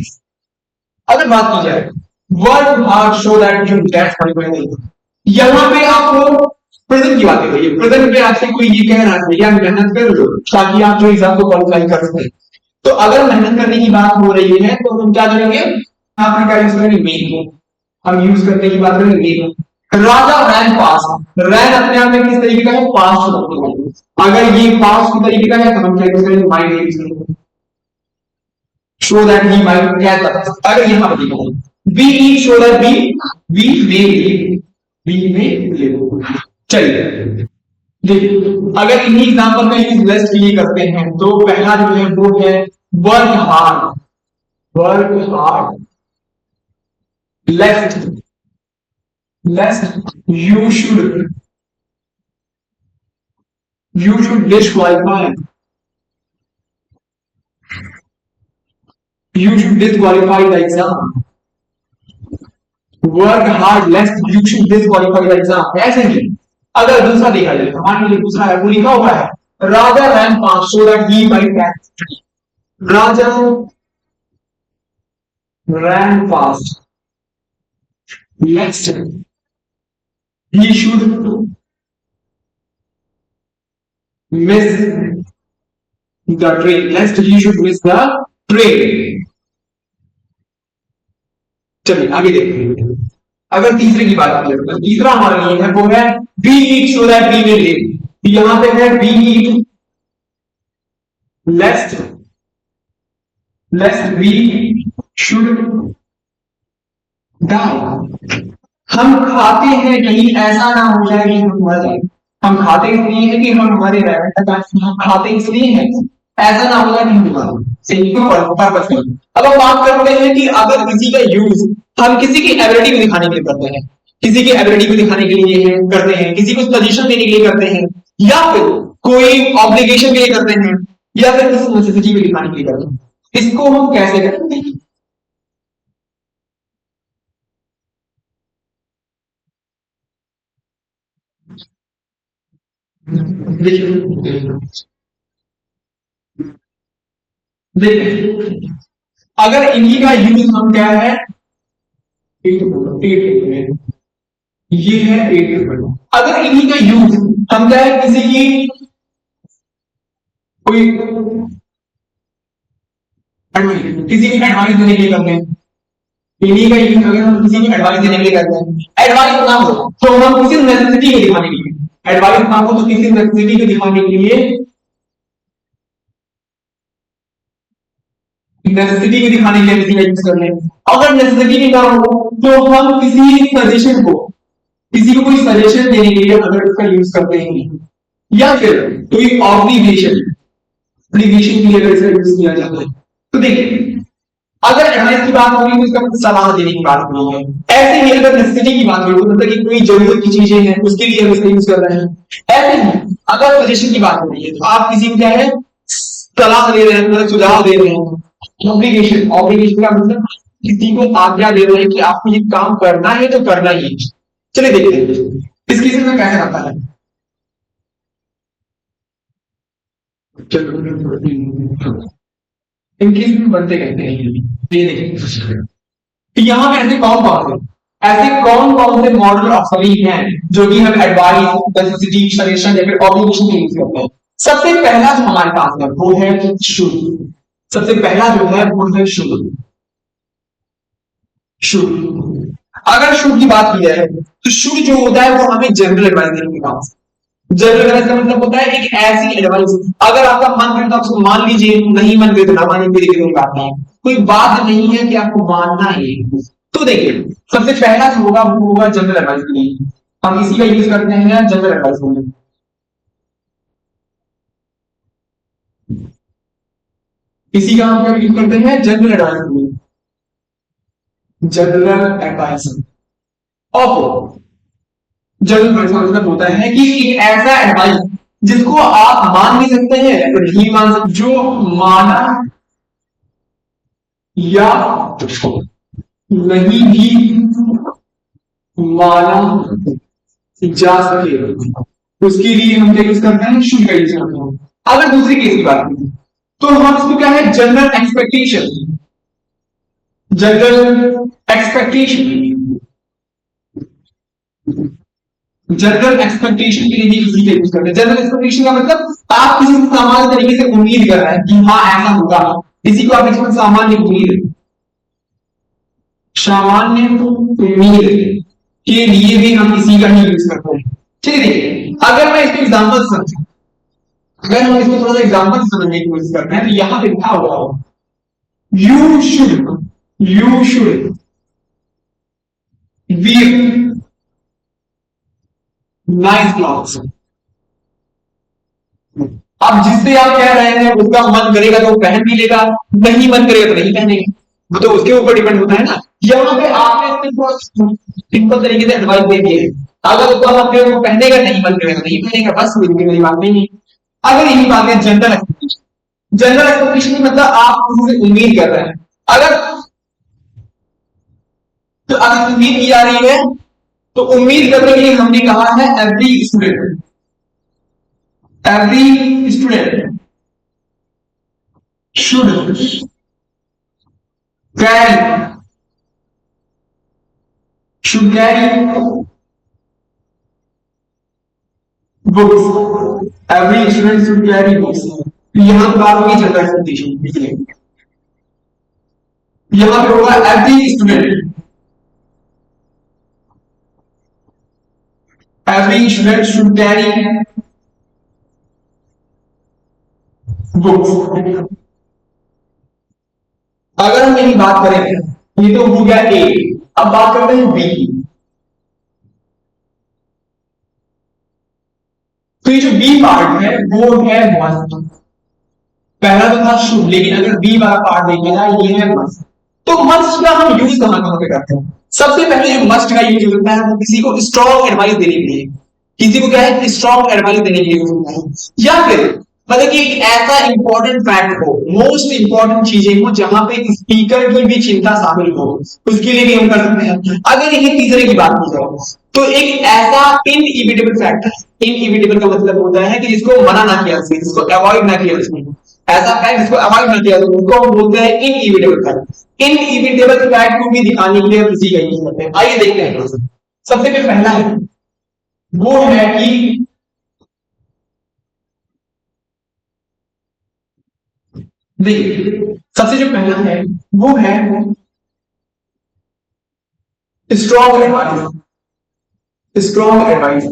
अगर बात की जाए work hard show that you get qualified, यहां पे आपको प्रेजेंट की बात करिए, प्रेजेंट में आपसे कोई ये कह रहा है कि आप मेहनत कर लो ताकि आप जो एग्जाम को क्वालिफाई कर सकें, तो अगर मेहनत करने की बात हो रही है तो हम क्या करेंगे? आपने क्या यूज करेंगे? मेन, हम यूज करने की बात करेंगे मेन। राजा रैन पास, रैन अपने आप में किस तरीके का है? पास्ट। अगर ये पास्ट की तरीके का है तो हम क्या यूज करेंगे? माइंड यूज करेंगे, show that he might catch up. अगर यहां पर देखो we eat show that we may live, we may live। चलिए देखिए, अगर इन्हीं एग्जांपल का यूज लेस्ट के लिए करते हैं तो पहला जो है वो है work hard, work hard lest, lest you should disqualify, you should disqualify the exam, work hard lest you should disqualify the exam. ऐसे ही अगर दूसरा देखा जाए, मान लीजिए दूसरा है, वो लिखा हुआ है Raja ran fast so that he might catch, Raja ran fast lest he should miss the train, lest he should miss the train. चलिए आगे देखते हैं। अगर तीसरे की बात करें तो तीसरा हमारे लिए है वो है we eat so that we will live. यहां पे है we eat lest, lest we should die. हम खाते हैं कहीं ऐसा ना हो जाए कि हम मर जाए। हम खाते इसलिए है कि हम हमारे रहने तक, हम खाते इसलिए हैं ऐसा ना होगा नहीं होगा, सही को पर्पस नहीं। अब हम बात करते हैं कि अगर किसी का यूज हम किसी की एबिलिटी को दिखाने के लिए करते हैं, किसी की एबिलिटी को दिखाने के लिए करते हैं, किसी को सजेशन देने के लिए करते हैं, या फिर कोई ऑब्लिगेशन के लिए करते हैं, या फिर किसी नेसेसिटी को दिखाने के लिए करते हैं, इसको हम कैसे करते हैं? देखिए देखिए, अगर इन्हीं का यूज हम क्या है, ये है एट। अगर इन्हीं का यूज हम क्या है, किसी की कोई किसी की एडवाइस देने के लिए करते हैं, इन्हीं का यूज अगर हम किसी की एडवाइस देने के लिए करते हैं, एडवाइस ना हो तो हम किसी नेसेसिटी को दिखाने के लिए, एडवाइस ना हो तो किसी नेसेसिटी को दिखाने के लिए, नेसेसिटी को दिखाने के लिए किसी का यूज कर लें। अगर नेसेसिटी ना हो तो हम किसी सजेशन को, किसी को कोई सजेशन देने के लिए अगर उसका यूज करते हैं, या फिर कोई ऑब्लिगेशन, ऑब्लिगेशन के लिए अगर इसका यूज किया जाता है। तो देखिए, अगर एडवाइस की बात होगी तो इसका मतलब सलाह देने की बात होगी है। ऐसे ही अगर नेसेसिटी की बात होगी तो मतलब कि कोई जरूरत की चीजें हैं उसके लिए हम इसका यूज कर रहे हैं। ऐसे ही अगर सजेशन की बात हो रही है तो आप किसी को क्या है, सलाह दे रहे हैं, मतलब सुझाव दे रहे हैं। ऑब्लिगेशन, ऑब्लिगेशन का मतलब किसी को आज्ञा दे रहे हैं कि आपको ये काम करना है तो करना ही है। चलिए देखते हैं इस केस में कैसे आता है। इन केस में बनते कहते हैं ये देखिए, तो यहाँ पे ऐसे कौन कौन से मॉडल ऑफ सलीफ हैं जो कि हम एडवाइस, नेसेसिटी, सजेशन या फिर ऑब्लिगेशन के यूज करते हैं। सबसे पहला जो हमारे पास है वो है शुड। सबसे पहला जो है वो है शुड। शुड, अगर शुड की बात की जाए तो शुड जो होता है वो हमें जनरल एडवाइस देने के काम। जनरल एडवाइस का मतलब होता है एक ऐसी एडवाइस, अगर आपका मन करे तो आप उसको मान लीजिए, नहीं मन करे तो ना मानिए, कोई बात नहीं, कोई बात नहीं है कि आपको मानना है। तो देखिए, सबसे पहला जो होगा वो होगा जनरल एडवाइस के लिए, हम इसी का यूज करते हैं जनरल एडवाइस के लिए। इसी का हम क्या यूज करते हैं जनरल एडवाइस के लिए, general advice of. General advice का मतलब होता है कि एक ऐसा एडवाइस जिसको आप मान भी सकते हैं तो नहीं मान सकते, जो माना या नहीं भी माना जा सके उसके लिए हम क्या यूज करते हैं, शुड का यूज करते हैं। अगर दूसरी केस की बात करें तो हम इसको क्या है, general expectation, general expectation, general expectation के लिए भी इसी का यूज करते हैं। जनरल एक्सपेक्टेशन का मतलब आप किसी से सामान्य तरीके से उम्मीद कर रहे हैं कि हाँ ऐसा होगा, इसी को आप इसमें सामान्य उम्मीद, सामान्य उम्मीद के लिए भी हम इसी का ही यूज करते हैं। चलिए देखिए, अगर मैं इसको एग्जाम्पल समझूं, अगर हम इसको थोड़ा सा एग्जाम्पल समझने की कोशिश करते हैं तो यहां पे लिखा हुआ हो, you should wear nice clothes. अब जिससे आप कह रहे हैं उसका मन करेगा तो पहन भी लेगा, नहीं मन करेगा तो नहीं पहनेगा, वो तो उसके ऊपर डिपेंड होता है ना। यहाँ पे आपने सिंपल तरीके से एडवाइस दे दी है, अगर उसको आप वो पहनेगा, नहीं मन करेगा नहीं पहनेगा, बस मेरी बात नहीं है। अगर यही बात है जनरल एक्सपेक्टेशन, जनरल एक्सपेक्टेशन मतलब आप किसी से उम्मीद कर रहे हैं, अगर तो अगर उम्मीद की जा रही है तो उम्मीद करने के लिए हमने कहा है every student should carry, should carry books, every student should carry books. यहां पर बात होगी जनरल एक्सपेक्टेशन, यहां पे होगा every student should carry books. अगर हम यही बात करें, ये तो हो गया ए, अब बात करते हैं बी की। तो ये जो बी पार्ट है वो है मस्ट, पहला तो था शुड, लेकिन अगर बी वाला पार्ट देखा जाए ये है मस्ट। तो मस्ट का हम यूज कहां कहां पे करते हैं? सबसे पहले जो मस्ट का यूज होता है वो किसी को स्ट्रॉन्ग एडवाइस देने के लिए, किसी को क्या है स्ट्रॉन्ग एडवाइस देने के लिए होता है, या फिर मतलब कि एक ऐसा इंपॉर्टेंट फैक्ट हो, मोस्ट इंपॉर्टेंट चीजें हो जहां पे स्पीकर की भी चिंता शामिल हो, उसके लिए भी हम कर सकते हैं। अगर ये तीसरे की बात की जाए तो एक ऐसा इनइविटेबल फैक्ट है, इनइविटेबल का मतलब होता है कि जिसको मना ना किया जा सके, जिसको अवॉइड ना किया जा सके, ऐसा फैक्ट जिसको अवॉइड ना किया जा सके उसको हम बोलते हैं इनइविटेबल फैक्ट। इनइविटेबल फैक्ट को भी दिखाने के लिए हम किसी का यूज करते हैं। आइए देखते हैं। सबसे पहला है वो है कि देखिए सबसे जो पहला है वो है स्ट्रॉन्ग एडवाइस। स्ट्रॉन्ग एडवाइस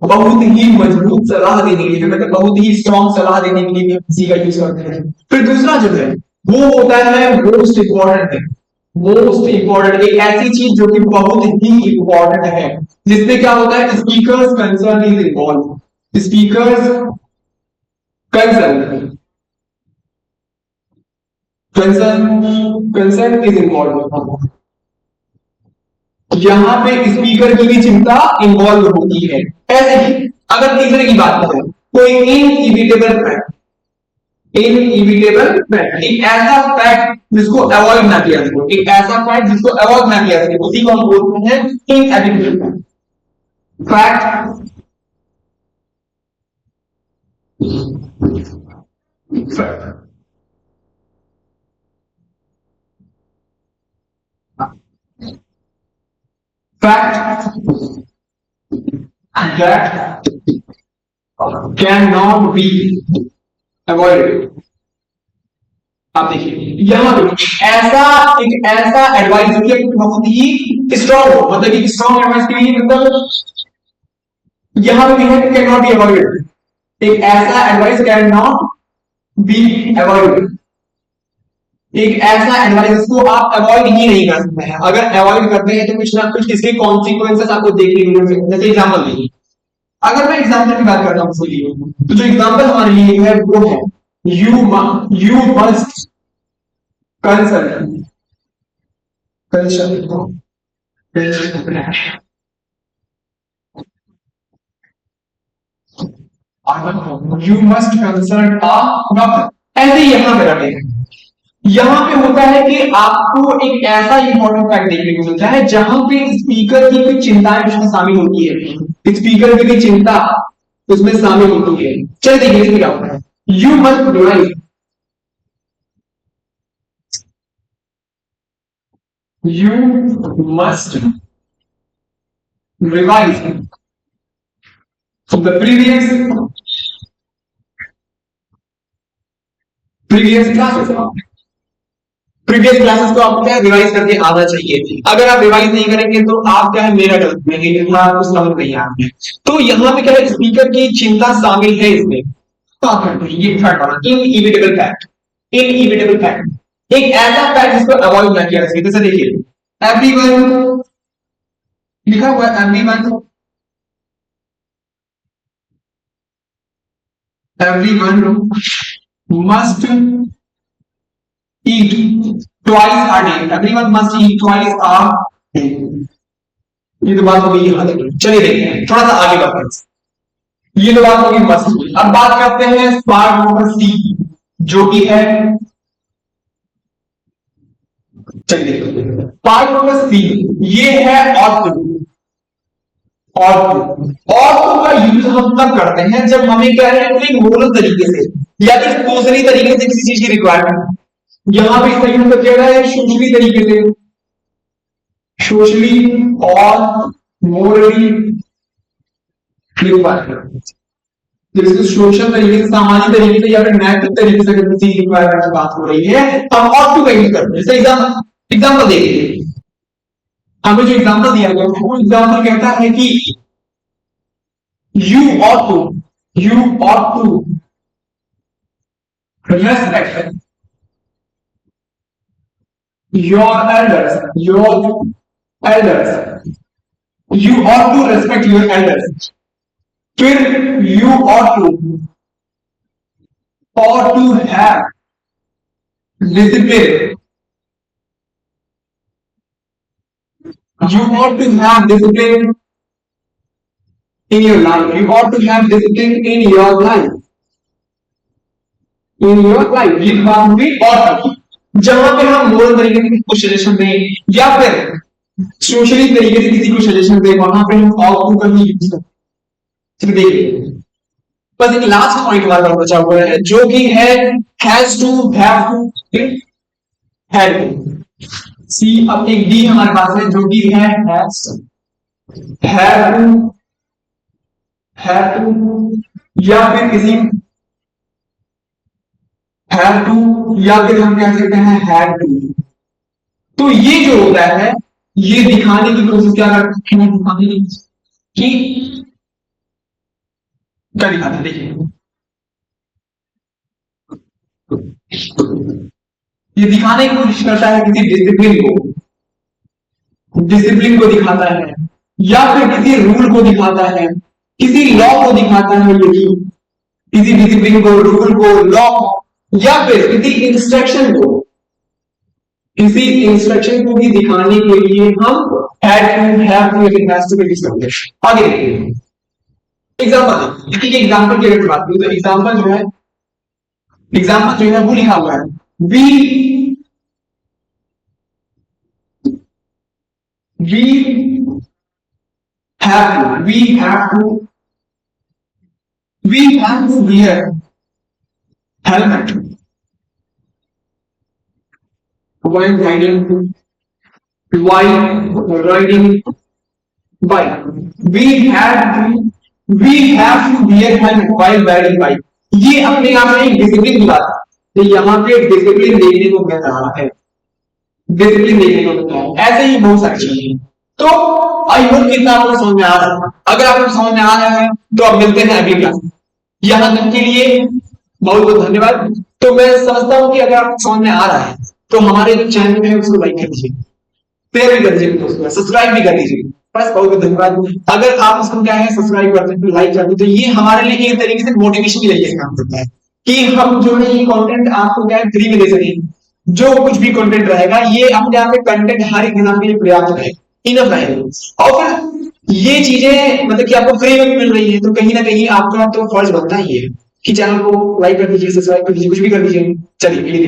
बहुत ही मजबूत सलाह देने के लिए, मतलब बहुत ही स्ट्रॉन्ग सलाह देने के लिए किसी का यूज करते हैं। फिर दूसरा जो है वो होता है मोस्ट इंपॉर्टेंट है। मोस्ट इंपॉर्टेंट एक ऐसी चीज जो कि बहुत ही इंपॉर्टेंट है, जिसमें क्या होता है speakers concern is involve. Speakers concern concern concern is involve, यहां पे स्पीकर की भी चिंता इन्वॉल्व होती है। ऐसे ही अगर तीसरे की बात करें, कोई इनइविटेबल फैक्ट, इनइविटेबल फैक्ट एक ऐसा फैक्ट जिसको अवॉइड ना किया जा सके, एक ऐसा फैक्ट जिसको अवॉइड ना किया जा सके, उसी को हम बोलते हैं inevitable fact. Fact that cannot be avoided। आप देखिए यहां पे एक ऐसा एडवाइस जो कि बहुत ही स्ट्रॉन्ग हो, मतलब एक स्ट्रॉन्ग एडवाइस के लिए मतलब यहां पे भी है कैन नॉट बी अवॉइडेड। एक ऐसा advice can not be avoided, एक ऐसा एडवाइस को आप अवॉइड ही नहीं कर सकते हैं। अगर अवॉइड करते हैं तो कुछ ना कुछ इसके कॉन्सिक्वेंसेस आपको देखने को मिल सकते हैं। जैसे एग्जाम्पल देखिए, अगर मैं एग्जाम्पल की बात करता हूं उसके लिए, तो जो एग्जाम्पल हमारे लिए है वो है you must consult consult you must consult a doctor. ऐसे ही यहां पे रखें, यहां पे होता है कि आपको एक ऐसा इंपॉर्टेंट फैक्ट देखने को मिलता है जहां पे स्पीकर की कोई चिंताएं उसमें शामिल होती है, स्पीकर की कोई चिंता उसमें शामिल होती है। चलिए देखिए इसमें क्या होता है, you must revise, you must revise the previous classes. Previous classes को आपको क्या रिवाइज करके आना चाहिए। अगर आप रिवाइज नहीं करेंगे तो आप क्या है मेरा गलत है, इतना आपको समझ नहीं आ रहा है। तो यहाँ पे क्या है स्पीकर की चिंता शामिल है इसमें। तो आप करते हैं ये फैक्ट वाला इनइविटेबल फैक्ट, इनइविटेबल फैक्ट एक ऐसा फैक्ट जिसको अवॉइड ना किया जा सके। जैसे देखिए एवरीवन लिखा हुआ है, everyone must eat twice a day, everyone must eat twice a day। ये तो बात हो गई यहां तक। चलिए देखते हैं थोड़ा सा आगे बढ़ते हैं। ये तो बात होगी मस्ट की। अब बात करते हैं पार्ट नंबर सी जो कि है, चलिए पार्ट नंबर सी ये है ऑट टू। ऑट का यूज हम तब करते हैं जब हमें क्या है एक मोरल तरीके से या फिर सोशली तरीके से किसी चीज की रिक्वायरमेंट। यहां पे इसका यूज किया गया है सोशली तरीके से, सोशली और मोरली रिक्वायरमेंट। जैसे सोशल तरीके से, सामाजिक तरीके से या फिर नैतिक तरीके से अगर किसी रिक्वायरमेंट की बात हो रही है हम ऑट टू का यूज करते हैं। जैसे एग्जाम्पल देखिए, हमें जो एग्जाम्पल दिया गया वो एग्जाम्पल कहता है कि you ought to respect your elders, you ought to respect your elders। फिर you ought to ought to have discipline. You ought to have discipline in your life. You ought to have discipline in your life. In your life. ये बात भी ought. जहां पे हम मोरल तरीके से किसी को सजेशन दें या फिर सोशली तरीके से किसी को सजेशन दें, वहां पे हम ought to का ही यूज करते हैं। देखिए, बस एक लास्ट पॉइंट हमारे पास बचा हुआ है जो कि है has to, have to, had to. C अब एक डी हमारे पास है जो कि है हैव टू या फिर किसी हैव टू या फिर हम कह सकते हैं हैड टू। तो ये जो होता है ये दिखाने की कोशिश क्या करते हैं, दिखाने की कि क्या दिखाते हैं, देखिए ये दिखाने की कोशिश करता है किसी डिसिप्लिन को दिखाता है या फिर किसी रूल को दिखाता है, किसी लॉ को दिखाता है, ये किसी डिसिप्लिन को, रूल को, लॉ या फिर किसी इंस्ट्रक्शन को भी दिखाने के लिए हम हैड टू, हैव टू या फिर हैज टू यूज करते हैं। आगे देखिए एग्जांपल, इसी के एग्जांपल की अगर बात करूं तो एग्जांपल जो है वो लिखा हुआ है we have to wear helmet while riding bike. We have to wear helmet while riding bike. ये अपने आप में एक डिसिप्लिन की बात है, तो यहाँ पे डिसिप्लिन देखने को मिल रहा है, डिसिप्लिन देखने को मिल रहा है। ऐसे ही बहुत सारी चीजें। तो आई होप कितना आपको समझ में आ रहा है। अगर आपको समझ में आ रहा है तो अब मिलते हैं अगली क्लास में। यहां तक के लिए बहुत बहुत धन्यवाद। तो मैं समझता हूं कि अगर आपको समझ में आ रहा है तो हमारे जो चैनल है उसको लाइक कर दीजिए, शेयर भी कर दीजिए दोस्तों, सब्सक्राइब भी कर दीजिए। बस बहुत बहुत धन्यवाद। अगर आप उसको क्या है सब्सक्राइब करते हैं, लाइक करते हैं, तो ये हमारे लिए एक तरीके से मोटिवेशन के लिए काम करता है कि हम जो है ये कंटेंट आपको क्या है फ्री में दे सकें। जो कुछ भी कंटेंट रहेगा ये अपने आप में कंटेंट हर एक एग्जाम के लिए पर्याप्त है, इनफ रहेगा। और फिर ये चीजें मतलब कि आपको फ्री में मिल रही है तो कहीं ना कहीं आपका तो फर्ज बनता ही है कि चैनल को लाइक कर दीजिए, सब्सक्राइब कर दीजिए, कुछ भी कर दीजिए। चलिए